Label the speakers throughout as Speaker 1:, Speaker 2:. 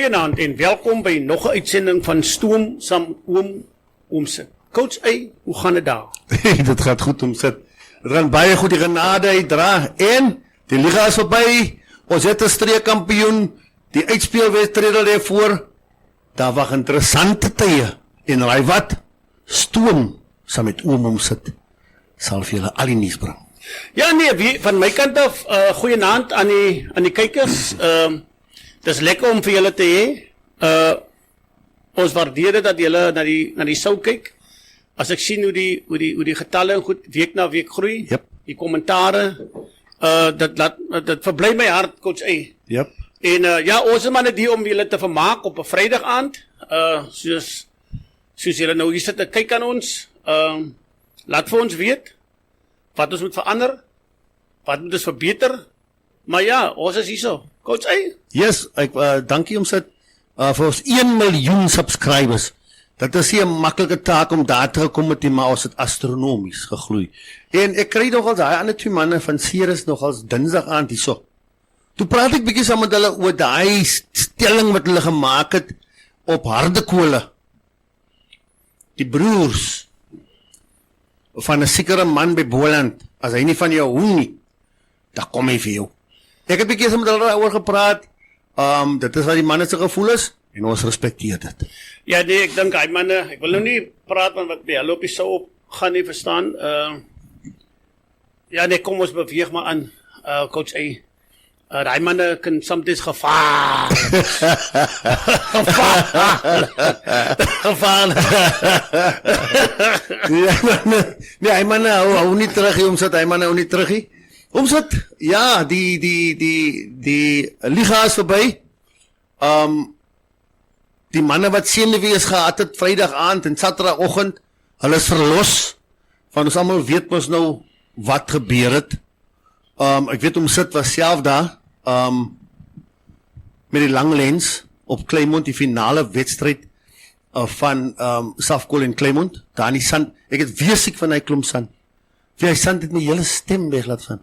Speaker 1: Goeienaand en welkom by nog 'n uitsending van Stoom saam Oomsit. Coach A, hoe gaan dit daar?
Speaker 2: Dit gaat goed, Oomsit. Dit gaan baie goed, die genade uitdra. En die liga is verby. Ons het 'n streekkampioen. Die uitspelwedstryd daarvoor. Daar wag interessante tye. En raai wat? Stoom saam met Oomsit sal vir julle al die nuus bring.
Speaker 1: Ja nee, van my kant af, goeienaand aan die kykers. Dis lekker om vir julle te hê. Ons waardeer dit dat julle na die show kyk. As ek sien hoe die getalle goed week na week groei.
Speaker 2: Yep.
Speaker 1: Die kommentare, dit verbly my hart, Coach A.
Speaker 2: Yep.
Speaker 1: En ja, ons is maar net hier om julle te vermaak op 'n Vrydag aand. Soos julle nou hier sit te kyk aan ons. Laat vir ons weet wat ons moet verander, wat moet ons verbeter. Maar ja, ons is hierso. Coach A.
Speaker 2: Yes, ek dankie Oomsit vir ons 1 miljoen subscribers. Dit is nie 'n maklike taak om daar te kom met die, maar ons het astronomies gegloei. En ek kry nogals daai ander twee manne van Ceres nogals Dinsdag aand hierso. Toe praat ek bietjie saam met hulle oor daai stelling wat hulle gemaak het op harde kole. Die broers van 'n sekere man by Boland, as hy nie van jou hou nie, dan kom hy vir jou. Ek het bietjie met hulle oor gepraat. Dit is wat die manne se gevoel is en ons respekteer dit.
Speaker 1: Ja nee, ek dink hy manne, ek wil nou nie praat van wat by hulle op die sou op gaan nie, verstaan. Ja nee, kom ons beweeg maar aan. Coach A. Daai manne kan soms gevaar. Gevaar.
Speaker 2: Nee, hy manne hou nie terug nie, Oomsit, hy manne hou nie terug nie. Oomsit, ja, die liga is verby. Die manne wat senuwees gehad het Vrydag aand en Saterdagoggend, hulle is verlos. Van ons almal weet mos nou wat gebeur het. Ek weet Oomsit was self daar. Met die lang lens op Kleinmond, die finale wedstryd van Safkol en Kleinmond, daar in die sand. Ek het weer siek van hy klomp sand. Die sand het my hele stem weg laat van.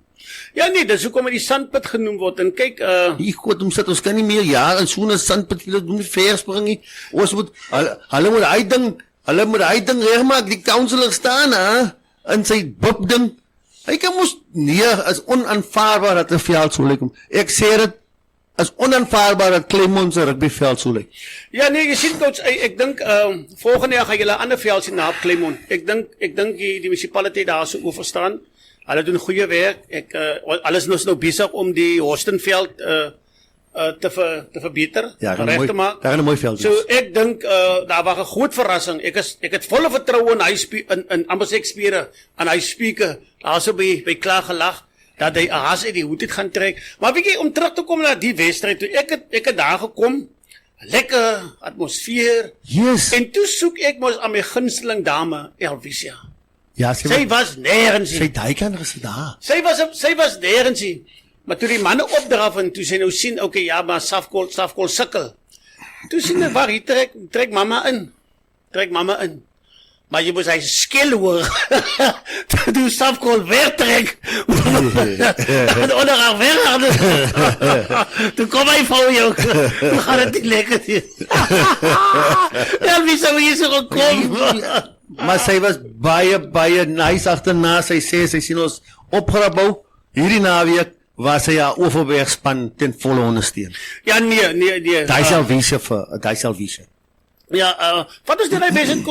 Speaker 1: Ja nee, dis hoekom hy die sandpit genoem word. En kyk,
Speaker 2: Hier God Oomsit, ons kan nie meer jare in so 'n sandpit, hulle doen nie verspring nie. Ons moet hulle moet hy ding regmaak, die counselor staan in sy bub ding. Hy kan mos is onaanvaarbaar dat 'n veld so lyk. Ek sê dit is onaanvaarbaar dat Kleinmond se rugbyveld so lyk.
Speaker 1: Ja nee, jy sien Coach, ek dink volgende jaar gaan julle 'n ander veld sien na Kleinmond. Ek dink die munisipaliteit daar so oorverstaan. Hulle doen goeie werk. Alles is nou besig om die Horstenveld te verbeter,
Speaker 2: Ja,
Speaker 1: reg te maak.
Speaker 2: Daar gaan 'n mooi veld.
Speaker 1: So ek dink daar was 'n groot verrassing. Ek het volle vertroue in hy in Ambersekspiere aan hy speaker. Daarso by klaar gelag dat hy haas uit die hoed het gaan trek. Maar weet jy, om terug te kom na die wedstryd toe, ek het daar gekom, lekker atmosfeer.
Speaker 2: Yes.
Speaker 1: En toe soek ek mos aan my gunsteling dame, Elvisia.
Speaker 2: Ja,
Speaker 1: Sy was nergens nie.
Speaker 2: sy daai kan gesit daar.
Speaker 1: Sy was nergens nie. Maar toe die manne opdraf en toe sy nou sien, okay, ja, maar Safkol sukkel. Toe sien ek, waar, hier trek mama in. Maar jy moet hy skil hoor. Toe Safkol wegtrek. En onder haar weg. Toe kom hy vir jou. Hoe gaan dit nie lekker nie? Ja, wie sou hier so gekom?
Speaker 2: Maar sy was baie nice agterna. Sy sê sy sien ons opgerabou. Hierdie naweek was sy haar Overbergspan ten volle ondersteun.
Speaker 1: Ja, nee.
Speaker 2: Daai selfvisie.
Speaker 1: Ja, wat is dit hy besig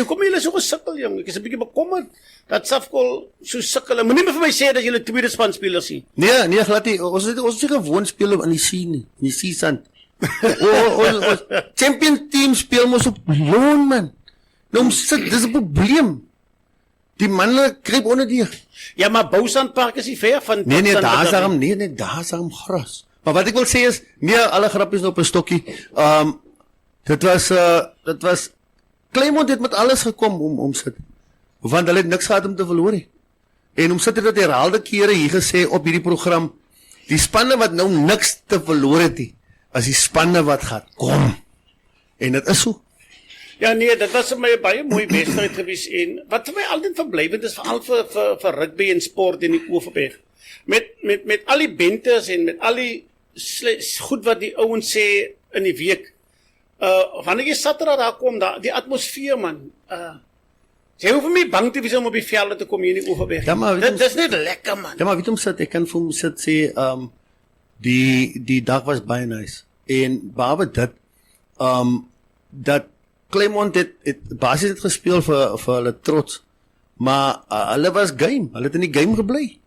Speaker 1: kom julle so gesukkel jong? Ek is 'n bietjie bekommerd dat Safkol so sukkel. Moenie vir my sê dat julle tweede span spelers nie.
Speaker 2: Nee, glad nie. Ons is nie gewoon speel in die see nie. In die see sand. Ons champion team speel mos op loon man. Nou sit, dis 'n probleem. Die manne kryp onder die.
Speaker 1: Ja, maar Bousandpark is nie ver van
Speaker 2: Nee, daar's daarom gras. Maar wat ek wil sê is, nee, alle grappies op 'n stokkie. Dit was Kleinmond het met alles gekom om Oomsit. Want hulle het niks gehad om te verloor nie. En Oomsit het dit herhaalde kere hier gesê op hierdie program, die spanne wat nou niks te verloor het nie, as die spanne wat gaan kom. En dit is so.
Speaker 1: Ja nee, dit was vir my 'n baie mooi wedstryd gewees en wat vir my altyd verblywend is veral vir rugby en sport in die Oeverberg. Met al die bentes en met al die goed wat die ouens sê in die week, wanneer jy Saterdag daar kom, die atmosfeer man, jy hoef nie bang te wees om op die velde te kom hier in die Oeverberg.
Speaker 2: Ja, maar
Speaker 1: Dit is net lekker man.
Speaker 2: Ja, maar weet hom sit, ek kan vir hom sit sê, die dag was baie nice. En behalwe dit, dat Claremont het basies het gespeel vir hulle trots, maar hulle was game, hulle het in die game gebly.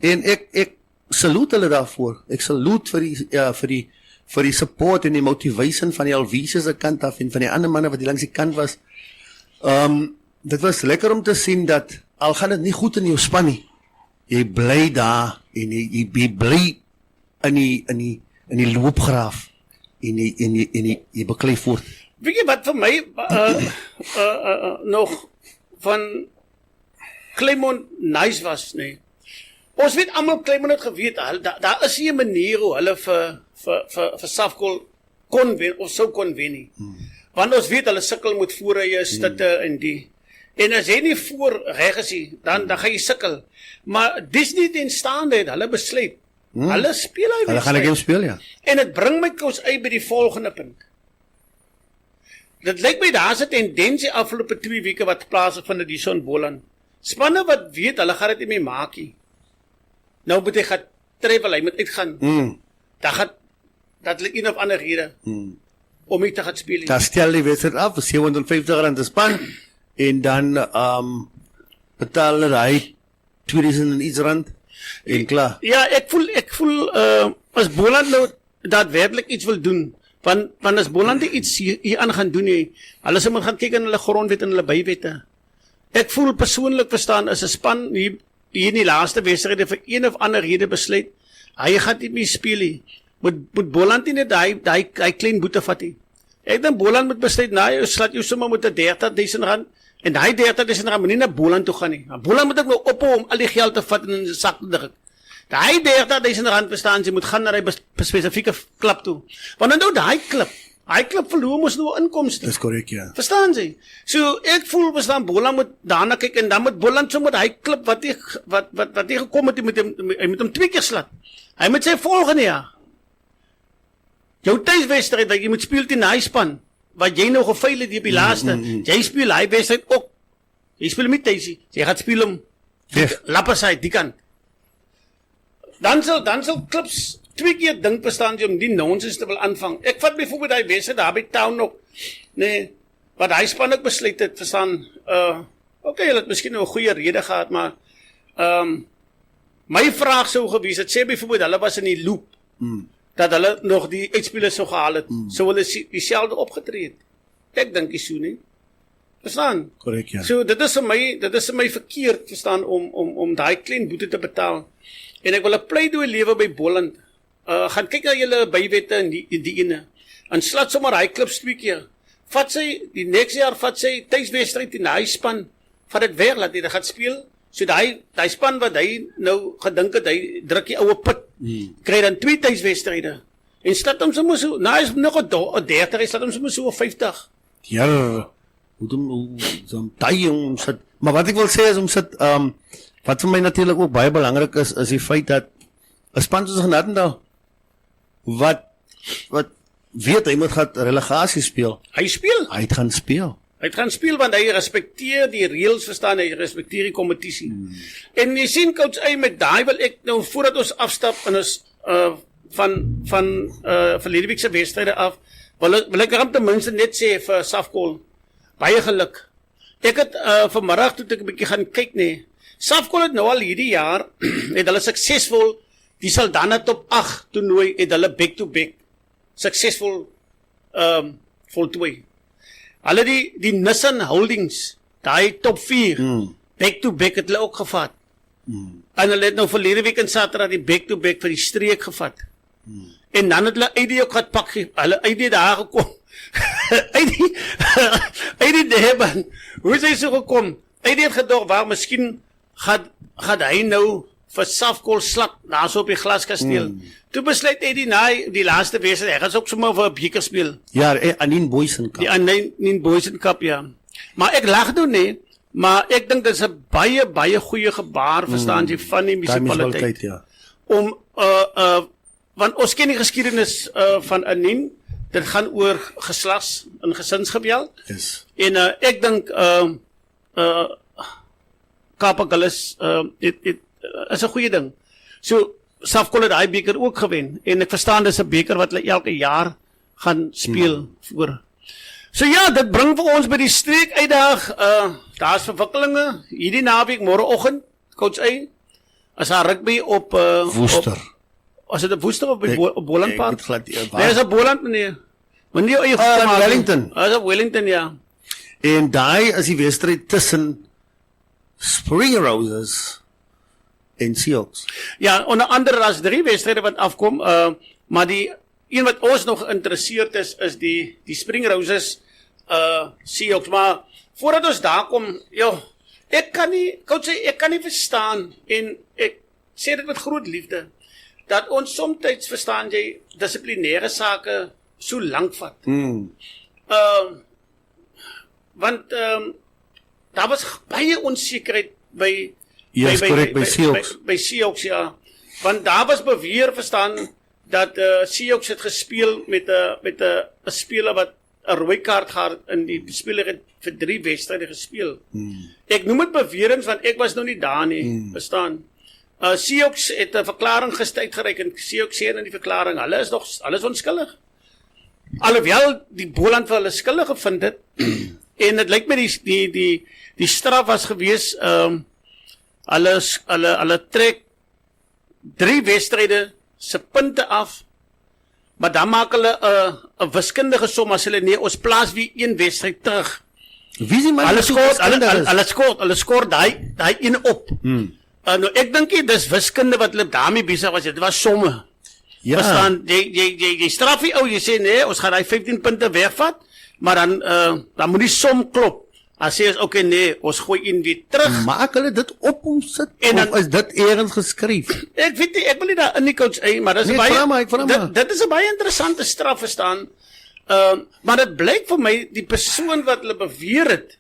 Speaker 2: En ek salute hulle daarvoor. Ek salute vir die support en die motivation van die Alvise se kant af en van die ander manne wat hier langs die kant was. Dit was lekker om te sien dat al gaan dit nie goed in jou span nie, jy bly daar en jy bly in die loopgraaf en jy beklei voort.
Speaker 1: Weet jy wat vir my nog van Claremont nice was, nee. Ons weet almal Claremont het geweet, daar is nie 'n manier hoe hulle vir Safkol kon wen of sou kon wen nie. Want ons weet hulle sukkel met voorrye, stitte en die. En as jy nie voor reg is nie, dan gaan jy sukkel. Maar dis nie teenstaande het hulle besluit. Hulle speel hy
Speaker 2: Hulle gaan 'n game speel, ja.
Speaker 1: En dit bring my kos uit by die volgende punt. Dit lyk my daar's 'n tendensie afgelope 2 weke wat plaasvind in die Son Boland. Spanne wat weet hulle gaan dit nie meer maak nie. Nou moet hy gaan travel, hy moet uitgaan. Dat lyk een of ander rede om nie te gaan speel nie.
Speaker 2: Daar stel die wedstrijd af, R750 te span en dan betaal hy 2000 en iets rand en klaar.
Speaker 1: Ja, ek voel as Boland nou daadwerklik iets wil doen, want as Boland iets hier aan gaan doen nie, hulle sal moet gaan kyk in hulle grondwet en hulle bywette. Ek voel persoonlik verstaan as 'n span hier in die laaste wedstryd vir een of ander rede besluit, hy gaan nie meer speel nie. Moet Boland nie net hy klein boete vat nie. Ek dink Boland moet besluit, jy slaat jou sommer met 30.000 rand en daai 30.000 rand moet nie na Boland toe gaan nie. Boland moet ook nou ophou om al die geld te vat en in sy sak te druk. Daai 30.000 rand verstaan jy moet gaan na 'n spesifieke klub toe. Want nou daai klub verloor mos nou inkomste.
Speaker 2: Dis korrek, ja.
Speaker 1: Verstaan jy? So ek voel verstaan Boland moet daarna kyk en dan moet Boland sommer daai klub wat hy gekom het hy moet hom 2 keer slat. Hy moet sê volgende jaar. Jou tuiswedstryd wat jy moet speel teen hy span wat jy nou gefaal het op die laaste. Jy speel hy wedstryd ook. Jy speel met tuisie. Jy gaan speel hom Lapperside die kant. Dan sal klubs 2 keer dink bestaan jy om die nonsens te wil aanvang. Ek vat byvoorbeeld hy wedstryd daar by Town nog. Nee, wat hy span ook besluit het verstaan. Okay, hulle het miskien nou 'n goeie rede gehad, maar my vraag sou gewees het, sê byvoorbeeld hulle was in die loop. Dat hulle nog die uitspelers sou gehaal het, sou hulle dieselfde opgetree het. Ek dink nie so nie. Verstaan?
Speaker 2: Korrek, ja.
Speaker 1: So dit is vir my verkeerd verstaan om daai klein boete te betaal. En ek wil 'n pleidooi lewe by Boland. Gaan kyk na julle bywette in die ene. En slat sommer hy klubs 2 keer. Vat sy die next jaar vat sy tuiswedstryd en hy span vat dit weg laat hy gaan speel. So daai span wat hy nou gedink het hy druk die oue put. Kry dan 2 tuiswedstryde. En slat hom sommer so, nou is nog 'n 30, hy slat hom sommer so 50.
Speaker 2: Ja. Moet hom so daai om sit. Maar wat ek wil sê is om sit wat vir my natuurlik ook baie belangrik is die feit dat 'n span soos Genadendal wat weet hy moet gaan relegasie speel.
Speaker 1: Hy speel.
Speaker 2: Hy gaan speel.
Speaker 1: Hy gaan speel want hy respekteer die reëls verstaan, hy respekteer die kompetisie. En jy sien coach A met daai wil ek nou voordat ons afstap en ons van verlede week se wedstryde af wil ek ten minste net sê vir Safkol baie geluk. Ek het vanmiddag toe ek 'n bietjie gaan kyk nee. Safkol het nou al hierdie jaar het hulle suksesvol die Saldanha top 8 toernooi het hulle back to back suksesvol voltooi. Hulle die Nissan Holdings, daai top 4 back to back het hulle ook gevat. En hulle het nou verlede week in Saterdag die back to back vir die streek gevat. En dan het hulle ID ook gehad pak, hulle ID daar gekom. ID Durban. Hoe is hy so gekom? ID het gedog waar miskien gaan hy nou vir Safkol slap daar so op die glaskasteel. Toe besluit hy die laaste wedstryd, hy gaan ook sommer vir 'n beker speel.
Speaker 2: Ja, Anin Boysen Cup.
Speaker 1: Die Anin Boysen Cup, ja. Maar ek lag nou nie, maar ek dink dit is 'n baie goeie gebaar verstaan jy van die munisipaliteit.
Speaker 2: Ja.
Speaker 1: Om want ons ken die geskiedenis van Anin. dit gaan oor geslags en gesinsgeweld.
Speaker 2: Yes.
Speaker 1: En ek dink Kaap Gullis is 'n goeie ding. So Safcol het daai beker ook gewen en ek verstaan dis 'n beker wat hulle elke jaar gaan speel voor. So ja, dit bring vir ons by die streek uitdag. Daar's verwikkelinge hierdie naweek môreoggend, coach A. As daar rugby op
Speaker 2: Woester.
Speaker 1: As dit op Woester op Boland Park. Nee, is op Boland meneer. Wanneer eie
Speaker 2: Wellington.
Speaker 1: As op Wellington ja.
Speaker 2: En daai is die wedstryd tussen Spring Roses en Seahawks.
Speaker 1: Ja, onder andere as 3 wedstryde wat afkom, maar die een wat ons nog geïnteresseerd is die Spring Roses Seahawks, maar voordat ons daar kom, ek kan nie verstaan en ek sê dit met groot liefde dat ons soms verstaan jy dissiplinêre sake so lank vat. Want daar was baie onsekerheid by
Speaker 2: Seahawks.
Speaker 1: By Seahawks ja. Want daar was beweer verstaan dat Seahawks het gespeel met 'n speler wat 'n rooi kaart gehad in die speler het vir 3 wedstryde gespeel. Ek noem dit bewerings want ek was nou nie daar nie, verstaan. Seahawks het 'n verklaring gister uitgereik en Seahawks sê in die verklaring hulle is onskuldig. Alhoewel die Boland vir hulle skuldig gevind het en dit lyk my die straf was gewees hulle trek 3 wedstryde se punte af, maar dan maak hulle 'n wiskundige som as hulle nee, ons plaas weer 1 wedstryd terug.
Speaker 2: Wie is die man?
Speaker 1: Hulle skoor daai een op. Nou ek dink dis wiskunde wat hulle daarmee besig was. Dit was somme.
Speaker 2: Ja.
Speaker 1: Verstaan, jy straf die ou, jy sê nee, ons gaan daai 15 punte wegvat, maar dan moet die som klop. As sê is okay nee, ons gooi een weer terug.
Speaker 2: Maak hulle dit op om sit
Speaker 1: En dan-
Speaker 2: of is dit eers geskryf?
Speaker 1: Ek weet nie, ek wil nie daar in die coach maar dis
Speaker 2: Nee, vra maar.
Speaker 1: dit is 'n baie interessante straf verstaan. Maar dit blyk vir my die persoon wat hulle beweer het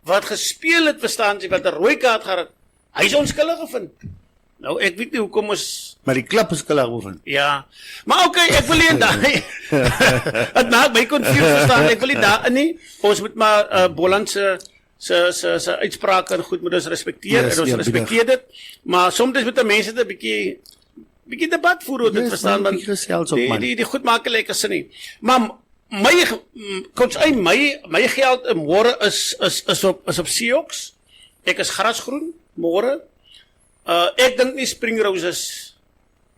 Speaker 1: wat gespeel het verstaan jy wat 'n rooi kaart gehad het. Hy is onskuldig gevind. Nou ek weet nie hoekom ons
Speaker 2: Maar die klip is skuldig oefen.
Speaker 1: ja. Maar okay, ek wil nie daai. Dit maak my confused verstaan. Ek wil nie daarin nie. Ons moet maar Boland se uitsprake en goed moet ons respekteer
Speaker 2: Yes,
Speaker 1: en ons
Speaker 2: ja,
Speaker 1: respekteer dit. Maar soms moet mense dit 'n bietjie debat voer oor dit
Speaker 2: Yes,
Speaker 1: verstaan
Speaker 2: man, bietjie gesels op, man.
Speaker 1: die goed maak lekker sin nie. Maar coach my geld môre is op Seahawks. Ek is grasgroen môre. Ek dink nie Spring Roses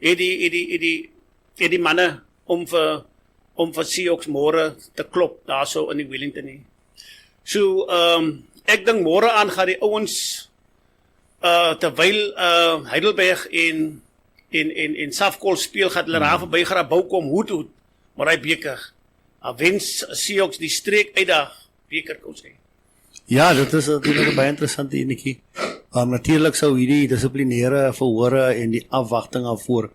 Speaker 1: het die manne om vir Seahawks môre te klop daarso in die Wellington nie. So ek dink môre aan gaan die ouens terwyl Heidelberg en Safcol speel gaan hulle daar verby Grabouw kom hoed maar hy beker. Wens Seahawks die streek uitdag beker kon sê.
Speaker 2: Ja, dit is natuurlijk 'n baie interessante enetjie. Natuurlik sou hierdie dissiplinêre verhore en die afwagting daarvoor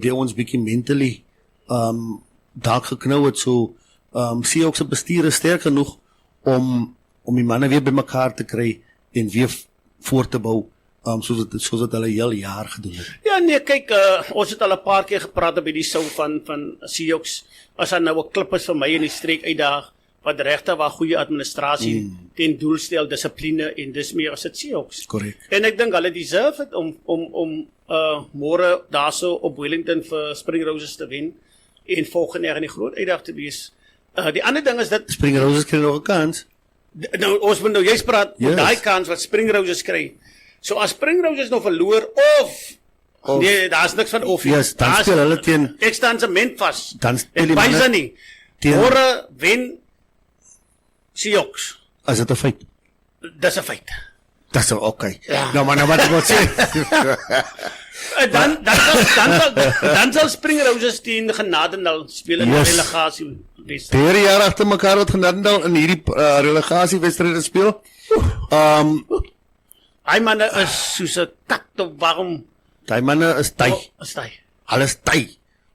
Speaker 2: die ons bietjie mentally dalk geknou het so Seahawks se bestuur is sterk genoeg om die manne weer bymekaar te kry en weer voort te bou soos dit hulle heel jaar gedoen het.
Speaker 1: Ja nee, kyk, ons het al 'n paar keer gepraat op hierdie sou van Seahawks. As daar nou 'n klip is vir my in die streek uitdaag wat regtig waar goeie administrasie ten doel stel, dissipline en dis meer as dit Seahawks.
Speaker 2: Korrek.
Speaker 1: En ek dink hulle deserve dit om môre daarso op Wellington vir Spring Roses te wen en volgende jaar in die groot uitdag te wees. Die ander ding is dat
Speaker 2: Spring Roses kry nog 'n kans.
Speaker 1: nou ons moet nou juist praat oor
Speaker 2: Yes.
Speaker 1: daai kans wat Spring Roses kry. So as Spring Roses nou verloor of nee, daar's niks van of.
Speaker 2: Yes, dan speel hulle teen
Speaker 1: Ek staan sement vas.
Speaker 2: Dan speel die
Speaker 1: Ek wys
Speaker 2: manne
Speaker 1: nie.
Speaker 2: teen-
Speaker 1: Môre wen Seahawks.
Speaker 2: as dit 'n feit.
Speaker 1: Dis 'n feit.
Speaker 2: Dis okay.
Speaker 1: Ja.
Speaker 2: Nou maar nou wat ek wil sê.
Speaker 1: Dan sal Spring Roses teen Genadendal speel in
Speaker 2: Yes.
Speaker 1: die relegasie wedstryd.
Speaker 2: Derde jaar agter mekaar wat Genadendal in hierdie relegasiewedstryde speel.
Speaker 1: Hy manne is soos 'n kat op warm.
Speaker 2: Daai manne is ty.
Speaker 1: Is hy?
Speaker 2: Hulle is ty.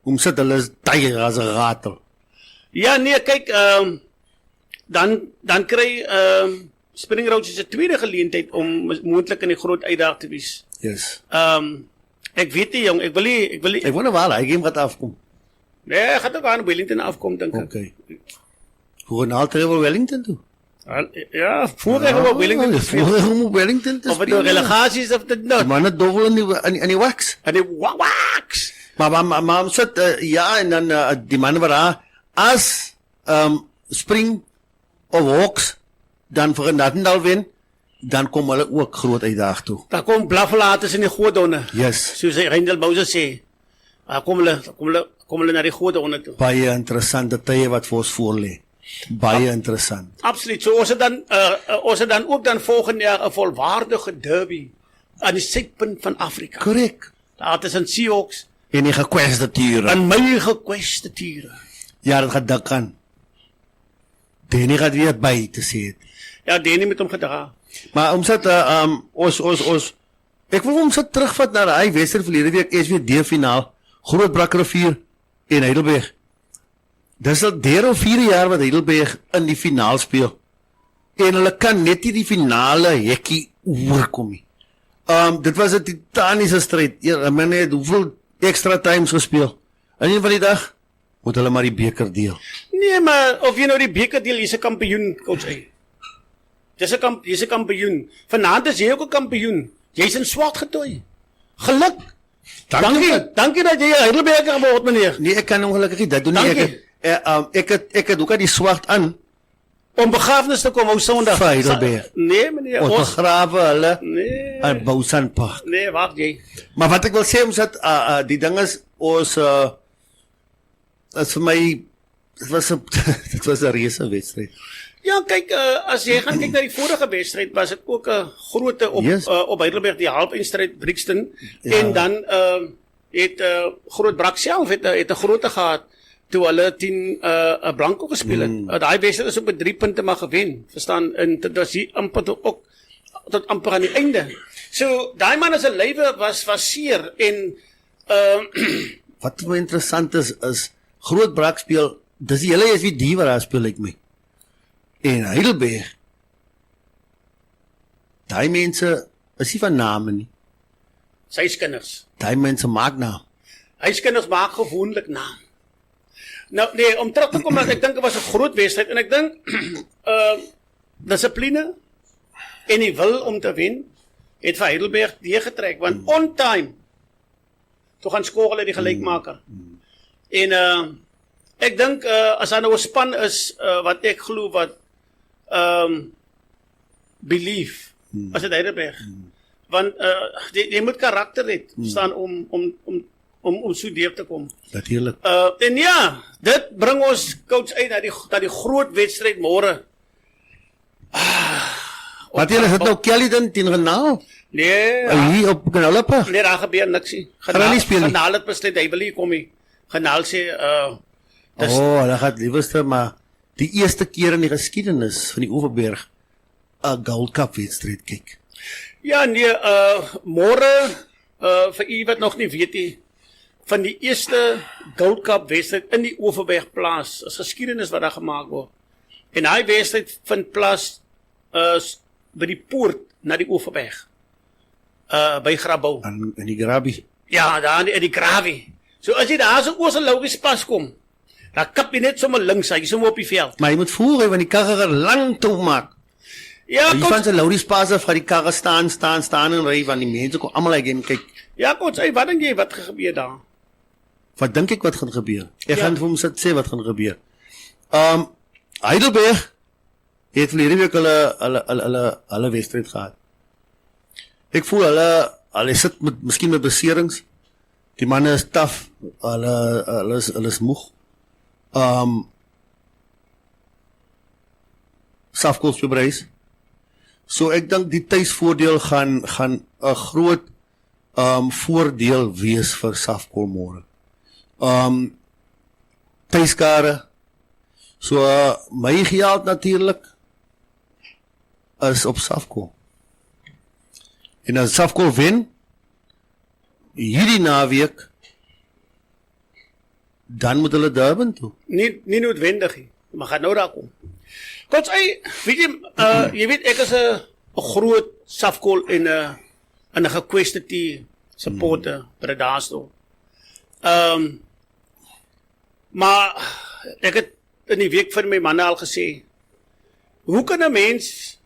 Speaker 2: Hoe sit hulle is ty as 'n ratel.
Speaker 1: Ja, nee, kyk, dan kry Spring Roses 'n tweede geleentheid om moontlik in die groot uitdag te wees.
Speaker 2: Yes.
Speaker 1: Ek weet nie jong, ek wil nie
Speaker 2: Ek wonder waar hy game gaan afkom.
Speaker 1: Nee, hy gaan ook aan Wellington afkom, dink ek.
Speaker 2: Okay. Hoe gaan al terwyl Wellington toe?
Speaker 1: Ja, voorheen op Wellington te speel.
Speaker 2: Voorheen op Wellington te
Speaker 1: Of het
Speaker 2: speel.
Speaker 1: nou relegaties of dit nou.
Speaker 2: Die manne dobbel in die wax.
Speaker 1: En die wax.
Speaker 2: Maar ons sit ja en dan die manne wat daar as Spring of Hawks dan vir 'n Natal wen, dan kom hulle ook groot uitdaag toe.
Speaker 1: Daar kom blaffelaters in die Godonne.
Speaker 2: Yes.
Speaker 1: Soos Randall Bowser sê. Kom hulle na die Godonne toe.
Speaker 2: Baie interessante tye wat vir ons voorlê. Baie interessant.
Speaker 1: Absoluut. So ons het dan ook dan volgende jaar 'n volwaardige derby aan die suidpunt van Afrika.
Speaker 2: Korrek.
Speaker 1: Daar tussen Seahawks
Speaker 2: En die gekweste ture.
Speaker 1: en my gekweste tiere.
Speaker 2: Ja, dit gaan dik aan. Danny gaat weer by te sê het.
Speaker 1: Ja, Danny met hom gedra.
Speaker 2: Maar omsit ons ek wil hom sit terugvat na daai wedstryd verlede week SWD finaal. Grootbrak Rivier en Heidelberg. Dis al 3 of 4 jaar wat Heidelberg in die finaal speel. En hulle kan net nie die finale hekkie oorkom nie. Dit was 'n titaniese stryd. Ja, men het hoeveel extra times gespeel. En een van die dag moet hulle maar die beker deel.
Speaker 1: Nee, maar of jy nou die beker deel, jy's 'n kampioen, coach A. Jy's 'n kampioen. Vanaand is jy ook 'n kampioen. Jy's in swart getooi. Geluk. Dankie dat jy 'n Heidelberger geword, meneer.
Speaker 2: Nee, ek kan ongelukkig nie dit doen nie. Ek het ook al die swart aan.
Speaker 1: Om begrafnis te kom ou Sondag.
Speaker 2: Vir Heidelberg.
Speaker 1: Nee, meneer.
Speaker 2: Ons begrawe hulle
Speaker 1: Nee.
Speaker 2: aan Bousanpark.
Speaker 1: Nee, wag jy.
Speaker 2: Maar wat ek wil sê, ons dat die ding is ons is vir my dit was 'n reuse wedstryd.
Speaker 1: Ja, kyk, as jy gaan kyk na die vorige wedstryd, was dit ook 'n groote op Heidelberg, die halfeindstryd Brixton.
Speaker 2: Ja.
Speaker 1: En dan het Grootbrak self het 'n groote gehad toe hulle 10 Blanco gespeel het. Daai wedstryd is ook met 3 punte maar gewen. Verstaan? En dit was hier amper ook tot amper aan die einde. So daai man se lywe was seer en
Speaker 2: Wat my interessant is Grootbrak speel, dis die hele SWD wat daar speel like my. En Heidelberg. Daai mense is nie van name nie.
Speaker 1: sy kinders.
Speaker 2: Daai mense maak naam.
Speaker 1: Hy se kinders maak gewoonlik naam. Nou nee, om terug te kom, ek dink dit was 'n groot wedstryd en ek dink dissipline en die wil om te wen het vir Heidelberg deurgetrek want on time toe gaan skoor hulle die gelykmaker. En ek dink as daar nou 'n span is wat ek glo wat belief as dit Heidelberg. Want jy moet karakter hê staan om so deur te kom.
Speaker 2: Natuurlik.
Speaker 1: En ja, dit bring ons coach uit na die groot wedstryd môre.
Speaker 2: Wat julle het nou Kellydon teen Genaal?
Speaker 1: Nee,
Speaker 2: Hier op Knollepa.
Speaker 1: nee, daar gebeur niks nie.
Speaker 2: Hulle nie speel nie.
Speaker 1: Genaal het besluit hy wil nie kom nie. Genaal sê dis
Speaker 2: Hulle gaan liewerste maar die eerste keer in die geskiedenis van die Oeverberg 'n Gold Cup wedstryd kyk.
Speaker 1: ja nee, môre vir u wat nog nie weet nie, van die eerste Gold Cup wedstryd in die Oeverberg plaas, is geskiedenis wat daar gemaak word. En hy wedstryd vind plaas by die poort na die Oeverberg. By Grabouw.
Speaker 2: In die Grabie.
Speaker 1: Ja, daar in die Gravie. So as jy daar so oor se logies pas kom, dan kap jy net sommer links, jy sommer op die veld.
Speaker 2: Maar jy moet voel hy want die karre lang toe maak.
Speaker 1: Ja,
Speaker 2: Die van se Laurie Spaza vir die karre staan en ry van die mense kom almal again kyk.
Speaker 1: ja, coach, wat dink jy wat gebeur daar?
Speaker 2: Wat dink ek wat gaan gebeur? Ek
Speaker 1: Ja.
Speaker 2: gaan vir hom sê wat gaan gebeur. Heidelberg het verlede week hulle wedstryd gehad. Ek voel hulle sit met miskien met beserings. Die manne is taaf. Hulle is moeg. Safkol Springs. So ek dink die tuisvoordeel gaan 'n groot voordeel wees vir Safkol môre. Tuiskare. So my geld natuurlik is op Safkol. En as Safkol wen hierdie naweek, dan moet hulle Durban toe.
Speaker 1: Nie noodwendig nie, maar gaan nou daar kom. Coach, weet jy weet ek is 'n groot Safkol en 'n gekweste supporter by Daasdorp. Maar ek het in die week vir my manne al gesê, hoe kan 'n mens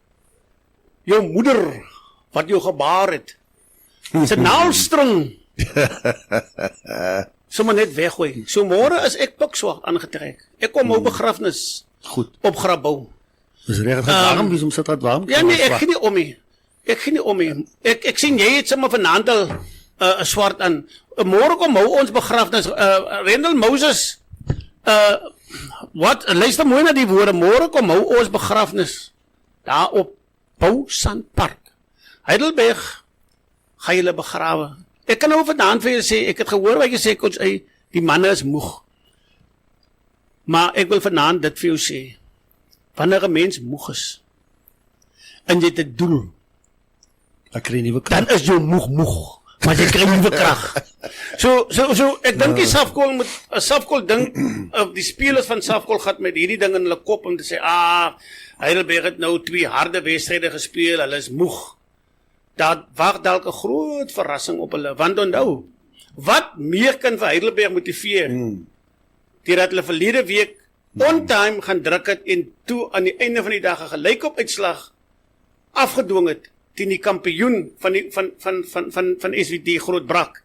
Speaker 1: jou moeder wat jou gebaar het, se naalstring sommer net weggooi. So môre is ek pikswag aangetrek. Ek kom hou begrafnis
Speaker 2: Goed.
Speaker 1: op Grabouw.
Speaker 2: Dis reg, dit gaan warm wees om sit wat warm.
Speaker 1: Ja nee, ek gee nie om nie. Ek gee nie om nie. Ek sien jy het sommer vanaand al 'n swart aan. Môre kom hou ons begrafnis. Rendel Moses wat luister mooi na die woorde. Môre kom hou ons begrafnis daar op Bousandpark. Heidelberg gaan julle begrawe. Ek kan nou vanaand vir julle sê, ek het gehoor wat jy sê, coach, die manne is moeg. Maar ek wil vanaand dit vir jou sê. Wanneer 'n mens moeg is en jy het 'n doel,
Speaker 2: Ek kry nuwe krag.
Speaker 1: dan is jy moeg, maar jy kry nuwe krag. So ek dink die Safkol dink die spelers van Safkol gaan met hierdie ding in hulle kop om te sê, Heidelberg het nou 2 harde wedstryde gespeel, hulle is moeg. Dat wag dalk 'n groot verrassing op hulle, want onthou, wat meer kan vir Heidelberg motiveer? Deurdat hulle verlede week on time gaan druk het en toe aan die einde van die dag 'n gelykop uitslag afgedwing het teen die kampioen van SVD Grootbrak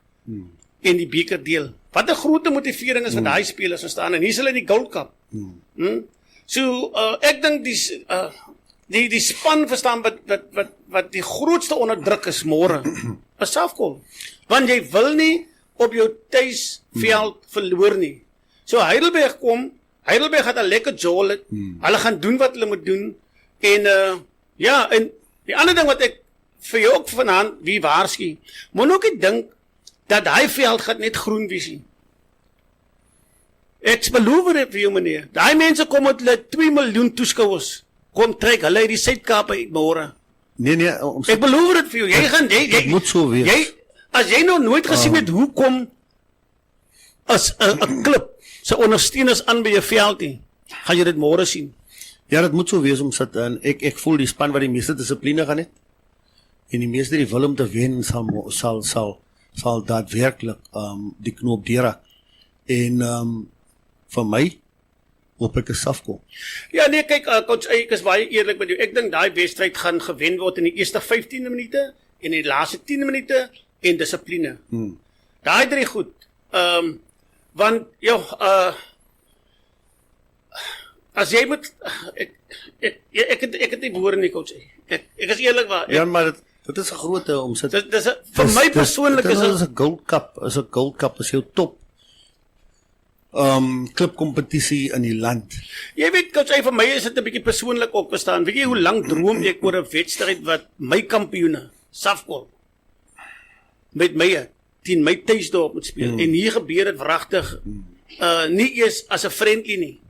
Speaker 1: en die beker deel. Wat 'n groot motivering is vir daai spelers verstaan, en hier is hulle in die Gold Cup. So ek dink die span verstaan wat die grootste onderdruk is môre is Safkol, want jy wil nie op jou tuisveld verloor nie. So Heidelberg het 'n lekker jol het. Hulle gaan doen wat hulle moet doen en en die ander ding wat ek vir jou ook vanaand wie waarsku, moet ook nie dink dat daai veld gaan net groen wees nie. Ek beloof dit vir jou meneer. Daai mense kom met hulle 2 miljoen toeskouers. Kom trek hulle uit die Suid-Kaap uit môre.
Speaker 2: Nee,
Speaker 1: Ek beloof dit vir jou. Jy gaan
Speaker 2: dit moet so wees.
Speaker 1: As jy nog nooit gesien het hoe kom as 'n klub se ondersteuners aan by jou veld nie, gaan jy dit môre sien.
Speaker 2: Ja, dit moet so wees om sit en ek voel die span wat die meeste dissipline gaan hê. En die meeste die wil om te wen sal daadwerklik die knoop deurhak. En vir my hoop ek 'n Safkol.
Speaker 1: Ja nee, kyk coach, ek is baie eerlik met jou. Ek dink daai wedstryd gaan gewen word in die eerste 15 minute en in die laaste 10 minute en dissipline. Daai 3 goed. Want as jy moet ek het nie woorde nie coach. Ek is eerlik waar.
Speaker 2: Ja, maar dit is 'n groot omsit.
Speaker 1: Dis vir my persoonlik is
Speaker 2: dit 'n Gold Cup, is jou top klubkompetisie in die land.
Speaker 1: Jy weet coach, vir my is dit 'n bietjie persoonlik ook verstaan. Weet jy hoe lank droom ek oor 'n wedstryd wat my kampioene Safkol met my teen my tuisdorp moet speel. En hier gebeur dit wragtig nie eers as 'n friendly nie,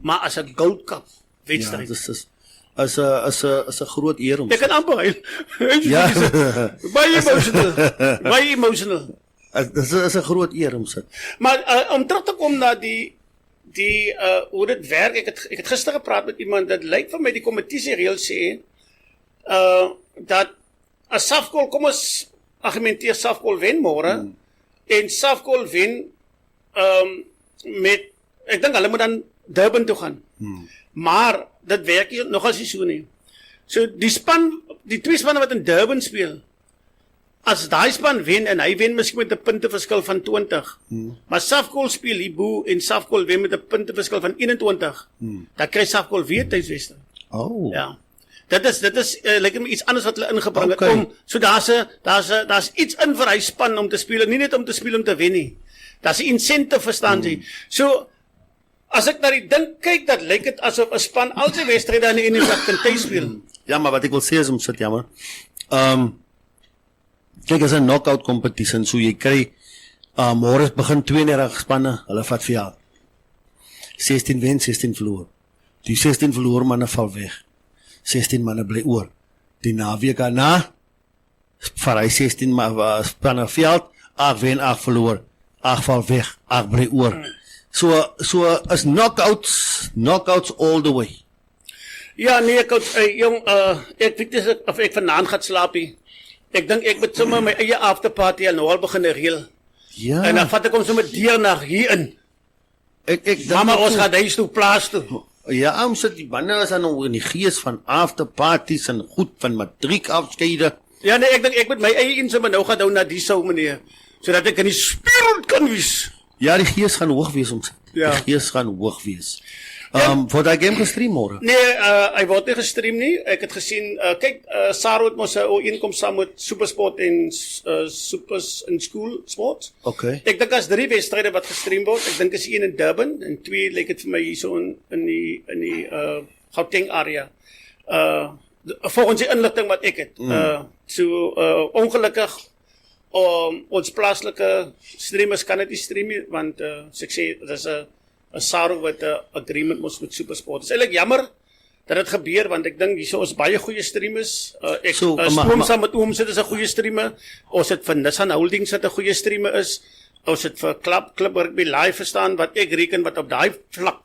Speaker 1: maar as 'n Gold Cup wedstryd.
Speaker 2: Ja, dis as 'n groot eer om.
Speaker 1: Ek kan amper huil.
Speaker 2: Ja.
Speaker 1: Baie emotional.
Speaker 2: Dit is 'n groot eer om sit.
Speaker 1: Maar om terug te kom na die hoe dit werk, ek het gister gepraat met iemand, dit lyk vir my die kompetisie reël sê dat as Safkol, kom ons argumenteer Safkol wen môre en Safkol wen met, ek dink hulle moet dan Durban toe gaan. Maar dit werk nie nogal so nie. So die 2 spanne wat in Durban speel, as daai span wen en hy wen miskien met 'n punteverskil van 20, maar Safkol speel hierbo en Safkol wen met 'n punteverskil van 21, dan kry Safkol weer tuiswedstryd.
Speaker 2: Oh.
Speaker 1: Ja. Dit is lyk my iets anders wat hulle ingebring het
Speaker 2: Okay.
Speaker 1: om, so daar's iets in vir hy span om te speel, nie net om te speel om te wen nie. Daar's 'n incentive verstaan jy. So as ek na die ding kyk, dat lyk dit asof 'n span al sy wedstryde aan die einde kan tuis speel.
Speaker 2: Ja, maar wat ek wil sê is om sit jammer. Kyk, as 'n knockout competition, so jy kry môre begin 32 spanne, hulle vat vir jou 16 wen, 16 verloor. Die 16 verloor manne val weg. 16 manne bly oor. Die naweek daarna vir hy 16 spanne veld, 8 wen, 8 verloor. 8 val weg, 8 bly oor. So as knockouts all the way.
Speaker 1: Ja, nee, coach, jong, ek weet nie of ek vanaand gaan slaap nie. Ek dink ek moet sommer my eie afterparty al nou al begin reël.
Speaker 2: Ja.
Speaker 1: En dan vat ek hom sommer deernag hier in.
Speaker 2: Ek dink
Speaker 1: Mama,
Speaker 2: ook
Speaker 1: ons
Speaker 2: so-
Speaker 1: gaan huis toe, plaas toe.
Speaker 2: Ja, ons sit die manne is dan nog in die gees van afterparties en goed van matriekafskeide.
Speaker 1: Ja nee, ek dink ek moet my eie insom nou gaan na die sou meneer, sodat ek in die spieël kan wees.
Speaker 2: Ja, die gees gaan hoog wees ons.
Speaker 1: Ja.
Speaker 2: Die gees gaan hoog wees. Word daai game gestream môre?
Speaker 1: Nee, hy word nie gestream nie. Ek het gesien, kyk, Saro het mos 'n ooreenkoms saam met Supersport en Supers in School Sport.
Speaker 2: Okay.
Speaker 1: Ek dink as 3 wedstryde wat gestream word. Ek dink is 1 in Durban en 2 lyk dit vir my hierso in die Gauteng area. Volgens die inligting wat ek het. Ongelukkig ons plaaslike streamers kan dit nie stream nie want soos ek sê, dit is 'n Saro wat 'n agreement mos met Supersport. Dit is eintlik jammer dat dit gebeur want ek dink hierso is baie goeie streamers. Ek Stoom saam met oom sit is 'n goeie streamer. Ons het vir Nissan Holdings wat 'n goeie streamer is. Ons het vir Club Rugby Live verstaan wat ek reken wat op daai vlak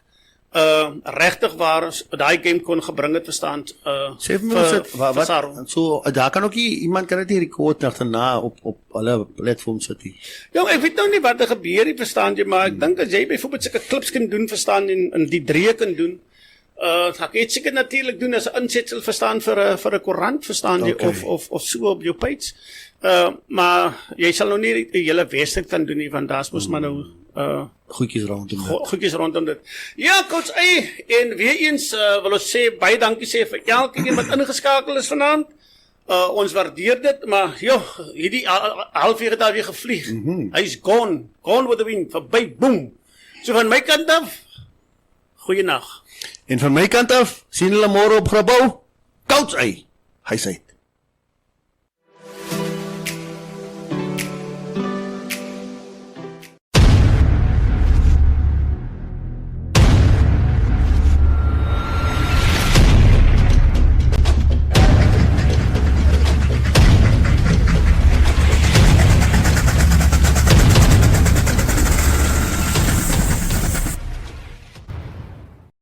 Speaker 1: regtig waar daai game kon gebring het verstaan.
Speaker 2: Sê vir my wat so daar kan ook iemand kan dit rekord daarna op alle platforms sit.
Speaker 1: Ja, ek weet nou nie wat gebeur hier verstaan jy, maar ek dink as jy byvoorbeeld sulke klips kan doen verstaan en die drie kan doen. Ek het seker natuurlik doen as 'n insetsel verstaan vir 'n koerant verstaan jy of so op jou page. Maar jy sal nou nie die hele wedstryd kan doen nie want daar's mos maar nou
Speaker 2: goedjies rondom dit.
Speaker 1: Goedjies rondom dit. Ja, coach en weer eens wil ons sê baie dankie sê vir elkeen wat ingeskakel is vanaand. Ons waardeer dit, maar joh, hierdie halfuur het daar weer gevlieg. Hy's gone with the wind, verby, boom. So van my kant af, goeienaand.
Speaker 2: En van my kant af, sien hulle môre op Grabouw. Coach hy sê